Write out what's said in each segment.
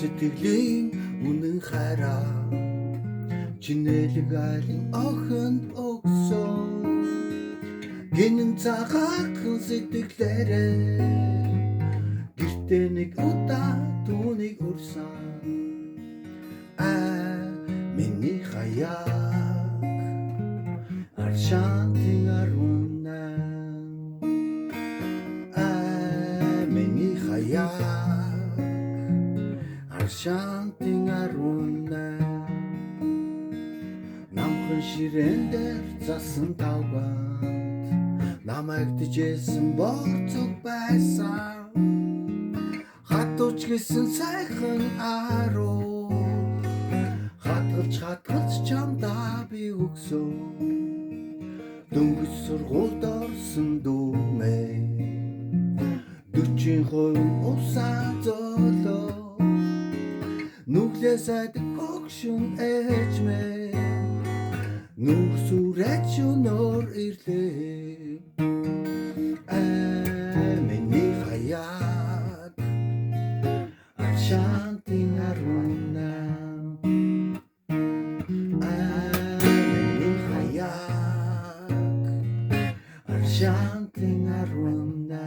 сэтгэлийн үнэн хараа чинэлэг айлын охинд өгсөн гинэн цагаахан сэтгэлээрээ гэртээ нэг удаа түүнийг урсан миний хаяг аршаантын аруна миний хаяг аршаантын аруна намхан ширээн дээр засан тавганд намайг дижсэн борцог байсан хатууч гэсэн сайхан аруу хатгалж чамдаа би өгсөн дөнгөж сургуульд орсон дүүмээ 40% усаа золоо нүглээ сайдаг хогшин ээжмээ нүрсүрэч өнөр ирлээ миний хаяг аршаантын аруна миний хаяг аршаантын аруна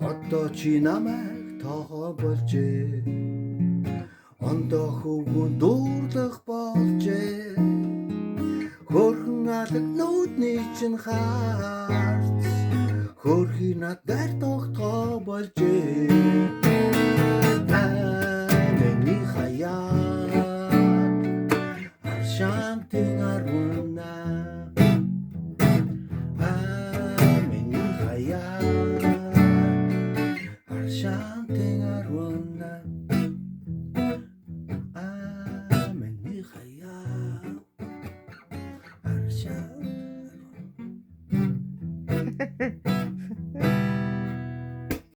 одоо чи намайг тоогоо болжээ ондоо хөвгүн дуурлах болжээ хөрхөн алаг нүдний чин харц хөрхи надад тогтгоо болжээ миний хаяг